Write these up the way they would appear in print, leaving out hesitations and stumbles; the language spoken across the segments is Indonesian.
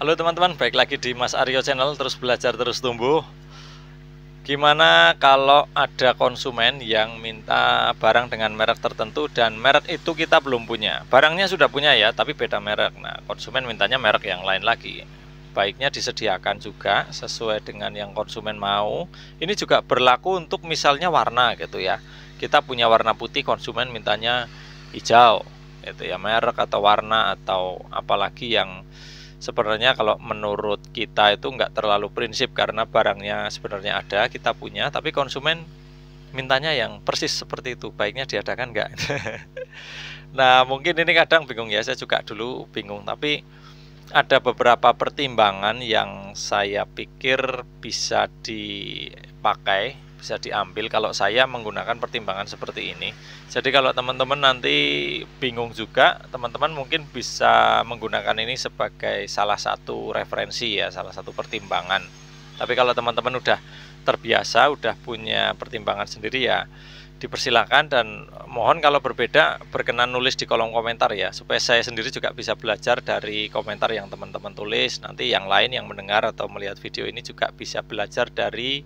Halo teman-teman, baik lagi di Mas Aryo Channel, terus belajar terus tumbuh. Gimana kalau ada konsumen yang minta barang dengan merek tertentu dan merek itu kita belum punya. Barangnya sudah punya ya, tapi beda merek. Nah, konsumen mintanya merek yang lain lagi. Baiknya disediakan juga sesuai dengan yang konsumen mau. Ini juga berlaku untuk misalnya warna gitu ya. Kita punya warna putih, konsumen mintanya hijau. Itu ya merek atau warna atau apalagi yang sebenarnya kalau menurut kita itu nggak terlalu prinsip karena barangnya sebenarnya ada, kita punya, tapi konsumen mintanya yang persis seperti itu, baiknya diadakan nggak? Nah, mungkin ini kadang bingung ya, saya juga dulu bingung, tapi ada beberapa pertimbangan yang saya pikir bisa dipakai, bisa diambil kalau saya menggunakan pertimbangan seperti ini. Jadi kalau teman-teman nanti bingung juga, teman-teman mungkin bisa menggunakan ini sebagai salah satu referensi ya, salah satu pertimbangan. Tapi kalau teman-teman udah terbiasa, udah punya pertimbangan sendiri ya, dipersilakan, dan mohon kalau berbeda berkenan nulis di kolom komentar ya, supaya saya sendiri juga bisa belajar dari komentar yang teman-teman tulis. Nanti yang lain yang mendengar atau melihat video ini juga bisa belajar dari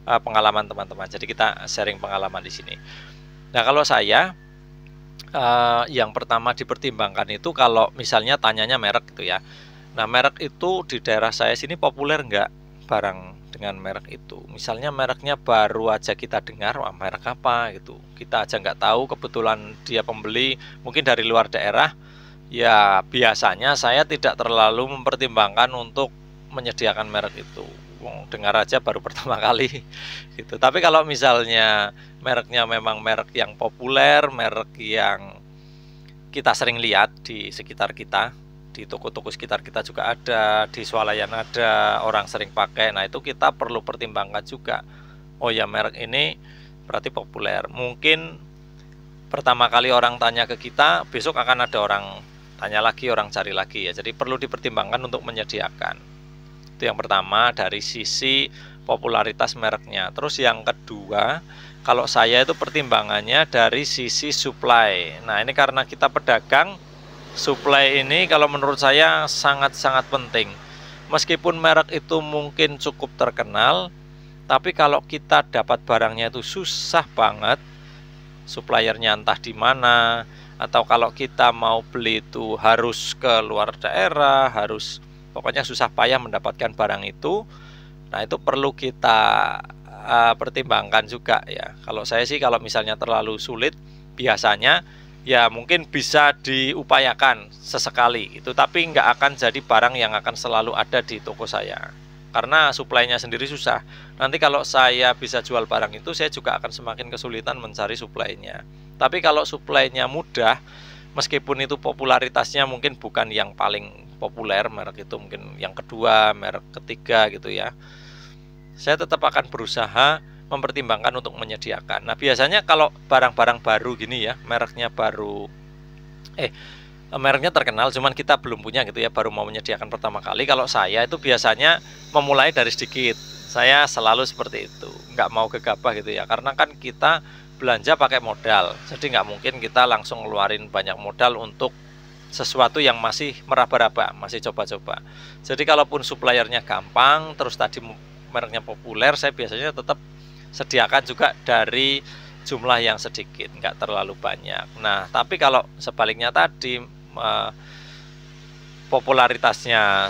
pengalaman teman-teman. Jadi kita sharing pengalaman di sini. Nah, kalau saya yang pertama dipertimbangkan itu kalau misalnya tanyanya merek gitu ya. Nah, merek itu di daerah saya sini populer nggak barang dengan merek itu. Misalnya mereknya baru aja kita dengar, wah merek apa gitu. Kita aja nggak tahu, kebetulan dia pembeli mungkin dari luar daerah. Ya biasanya saya tidak terlalu mempertimbangkan untuk menyediakan merek itu. Dengar aja baru pertama kali gitu. Tapi kalau misalnya mereknya memang merek yang populer, merek yang kita sering lihat di sekitar kita, di toko-toko sekitar kita juga ada, di swalayan ada, orang sering pakai. Nah, itu kita perlu pertimbangkan juga. Oh ya, merek ini berarti populer. Mungkin pertama kali orang tanya ke kita, besok akan ada orang tanya lagi, orang cari lagi ya. Jadi perlu dipertimbangkan untuk menyediakan. Itu yang pertama dari sisi popularitas mereknya. Terus yang kedua, kalau saya itu pertimbangannya dari sisi supply. Nah, ini karena kita pedagang, supply ini kalau menurut saya sangat-sangat penting. Meskipun merek itu mungkin cukup terkenal, tapi kalau kita dapat barangnya itu susah banget, suppliernya entah di mana, atau kalau kita mau beli itu harus ke luar daerah, harus pokoknya susah payah mendapatkan barang itu. Nah, itu perlu kita pertimbangkan juga ya. Kalau saya sih kalau misalnya terlalu sulit, biasanya ya mungkin bisa diupayakan sesekali itu, tapi nggak akan jadi barang yang akan selalu ada di toko saya karena suplainya sendiri susah. Nanti kalau saya bisa jual barang itu, saya juga akan semakin kesulitan mencari suplainya. Tapi kalau suplainya mudah, meskipun itu popularitasnya mungkin bukan yang paling populer, merek itu mungkin yang kedua, merek ketiga gitu ya, saya tetap akan berusaha mempertimbangkan untuk menyediakan. Nah, biasanya kalau barang-barang baru gini ya, mereknya terkenal cuman kita belum punya gitu ya, baru mau menyediakan pertama kali, kalau saya itu biasanya memulai dari sedikit. Saya selalu seperti itu, nggak mau gegabah gitu ya, karena kan kita belanja pakai modal, jadi nggak mungkin kita langsung ngeluarin banyak modal untuk sesuatu yang masih meraba-raba, masih coba-coba. Jadi kalaupun suppliernya gampang, terus tadi mereknya populer, saya biasanya tetap sediakan juga dari jumlah yang sedikit, nggak terlalu banyak. Nah, tapi kalau sebaliknya tadi popularitasnya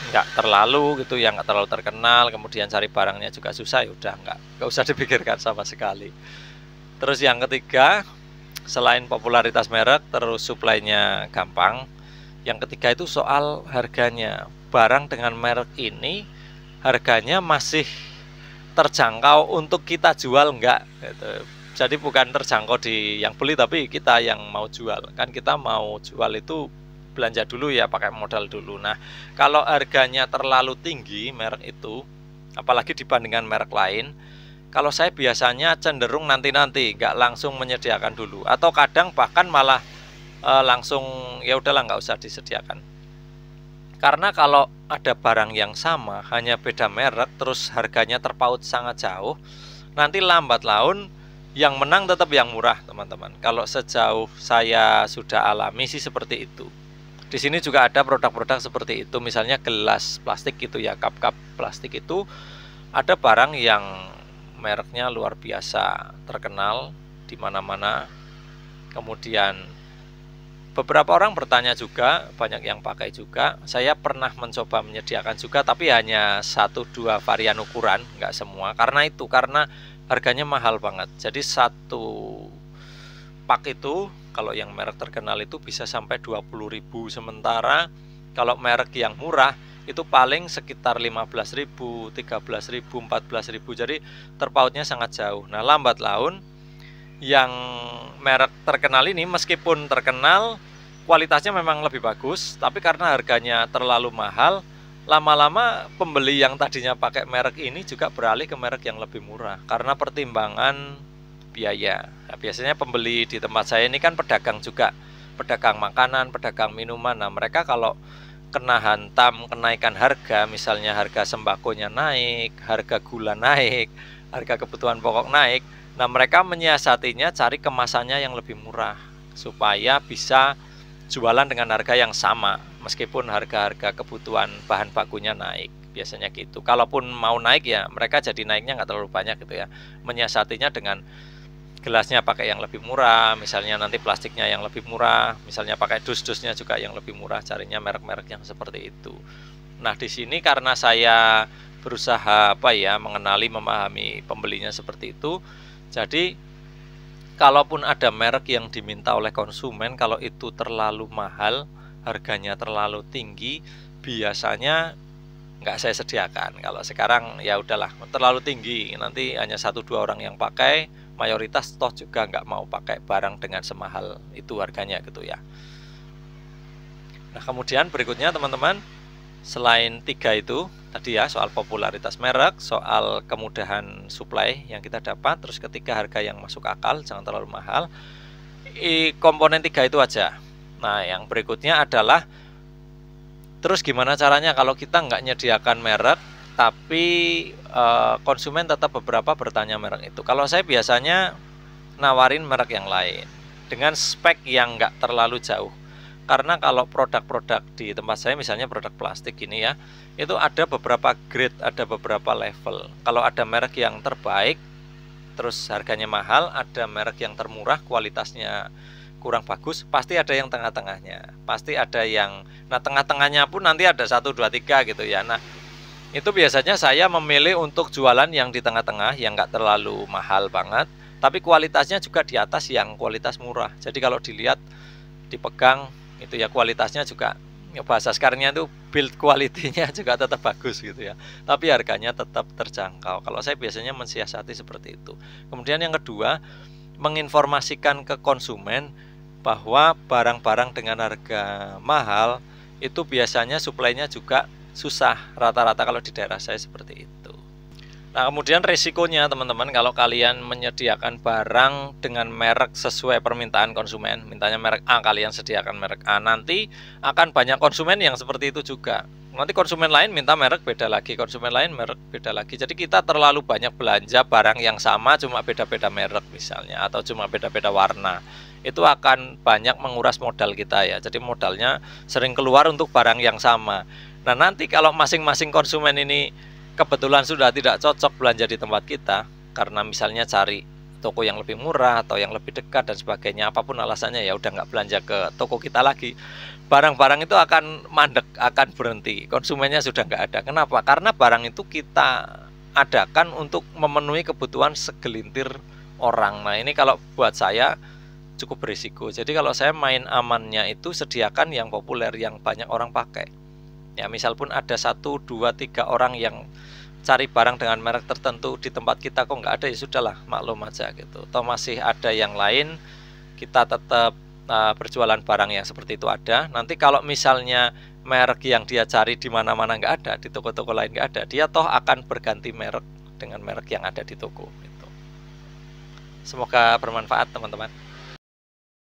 nggak terlalu gitu, yang nggak terlalu terkenal, kemudian cari barangnya juga susah, ya udah nggak usah dipikirkan sama sekali. Terus yang ketiga, selain popularitas merek, terus suplainya gampang, yang ketiga itu soal harganya. Barang dengan merek ini harganya masih terjangkau untuk kita jual enggak gitu. Jadi bukan terjangkau di yang beli, tapi kita yang mau jual. Kan kita mau jual itu belanja dulu ya, pakai modal dulu. Nah, kalau harganya terlalu tinggi merek itu, apalagi dibandingkan merek lain, kalau saya biasanya cenderung nanti-nanti, nggak langsung menyediakan dulu, atau kadang bahkan malah langsung ya udahlah nggak usah disediakan. Karena kalau ada barang yang sama, hanya beda merek, terus harganya terpaut sangat jauh, nanti lambat laun yang menang tetap yang murah, teman-teman. Kalau sejauh saya sudah alami sih seperti itu. Di sini juga ada produk-produk seperti itu, misalnya gelas plastik gitu ya, cup-cup plastik itu ada barang yang mereknya luar biasa terkenal di mana-mana. Kemudian beberapa orang bertanya juga, banyak yang pakai juga. Saya pernah mencoba menyediakan juga, tapi hanya 1-2 varian ukuran, nggak semua. Karena harganya mahal banget. Jadi satu pak itu kalau yang merek terkenal itu bisa sampai 20.000, sementara kalau merek yang murah itu paling sekitar 15.000, 13.000, 14.000. Jadi terpautnya sangat jauh. Nah, lambat laun yang merek terkenal ini meskipun terkenal kualitasnya memang lebih bagus, tapi karena harganya terlalu mahal, lama-lama pembeli yang tadinya pakai merek ini juga beralih ke merek yang lebih murah karena pertimbangan biaya. Nah, biasanya pembeli di tempat saya ini kan pedagang juga, pedagang makanan, pedagang minuman. Nah, mereka kalau kena hantam kenaikan harga, misalnya harga sembakonya naik, harga gula naik, harga kebutuhan pokok naik, nah mereka menyiasatinya cari kemasannya yang lebih murah supaya bisa jualan dengan harga yang sama meskipun harga-harga kebutuhan bahan bakunya naik. Biasanya gitu. Kalaupun mau naik ya mereka jadi naiknya nggak terlalu banyak gitu ya. Menyiasatinya dengan gelasnya pakai yang lebih murah, misalnya nanti plastiknya yang lebih murah, misalnya pakai dus-dusnya juga yang lebih murah, carinya merek-merek yang seperti itu. Nah, di sini karena saya berusaha mengenali, memahami pembelinya seperti itu, jadi kalaupun ada merek yang diminta oleh konsumen, kalau itu terlalu mahal, harganya terlalu tinggi, biasanya nggak saya sediakan. Kalau sekarang ya udahlah, terlalu tinggi, nanti hanya 1-2 orang yang pakai, mayoritas toh juga nggak mau pakai barang dengan semahal itu harganya gitu ya. Nah, kemudian berikutnya teman-teman, selain 3 itu tadi ya, soal popularitas merek, soal kemudahan supply yang kita dapat, terus ketiga harga yang masuk akal, jangan terlalu mahal. Komponen 3 itu aja. Nah, yang berikutnya adalah terus gimana caranya kalau kita nggak nyediakan merek tapi konsumen tetap beberapa bertanya merek itu. Kalau saya biasanya nawarin merek yang lain dengan spek yang nggak terlalu jauh. Karena kalau produk-produk di tempat saya, misalnya produk plastik ini ya, itu ada beberapa grade, ada beberapa level. Kalau ada merek yang terbaik, terus harganya mahal, ada merek yang termurah, kualitasnya kurang bagus, pasti ada yang tengah-tengahnya. Pasti ada yang, nah tengah-tengahnya pun nanti ada 1, 2, 3 gitu ya. Nah, itu biasanya saya memilih untuk jualan yang di tengah-tengah, yang nggak terlalu mahal banget, tapi kualitasnya juga di atas yang kualitas murah. Jadi kalau dilihat, dipegang, itu ya kualitasnya juga, ya bahasa sekarangnya itu build quality-nya juga tetap bagus gitu ya. Tapi harganya tetap terjangkau. Kalau saya biasanya mensiasati seperti itu. Kemudian yang kedua, menginformasikan ke konsumen bahwa barang-barang dengan harga mahal itu biasanya suplainya juga susah rata-rata kalau di daerah saya seperti itu. Nah, kemudian resikonya teman-teman, kalau kalian menyediakan barang dengan merek sesuai permintaan konsumen, mintanya merek A, kalian sediakan merek A, nanti akan banyak konsumen yang seperti itu juga. Nanti konsumen lain minta merek beda lagi, konsumen lain merek beda lagi. Jadi kita terlalu banyak belanja barang yang sama cuma beda-beda merek misalnya, atau cuma beda-beda warna. Itu akan banyak menguras modal kita ya. Jadi modalnya sering keluar untuk barang yang sama. Nah, nanti kalau masing-masing konsumen ini kebetulan sudah tidak cocok belanja di tempat kita, karena misalnya cari toko yang lebih murah atau yang lebih dekat dan sebagainya, apapun alasannya, ya udah nggak belanja ke toko kita lagi, barang-barang itu akan mandek, akan berhenti, konsumennya sudah nggak ada. Kenapa? Karena barang itu kita adakan untuk memenuhi kebutuhan segelintir orang. Nah, ini kalau buat saya cukup berisiko. Jadi kalau saya main amannya itu sediakan yang populer, yang banyak orang pakai. Ya, misal pun ada 1, 2, 3 orang yang cari barang dengan merek tertentu di tempat kita kok nggak ada, ya sudahlah, maklum aja gitu. Toh masih ada yang lain, kita tetap berjualan barang yang seperti itu ada. Nanti kalau misalnya merek yang dia cari di mana-mana nggak ada, di toko-toko lain nggak ada, dia toh akan berganti merek dengan merek yang ada di toko gitu. Semoga bermanfaat teman-teman.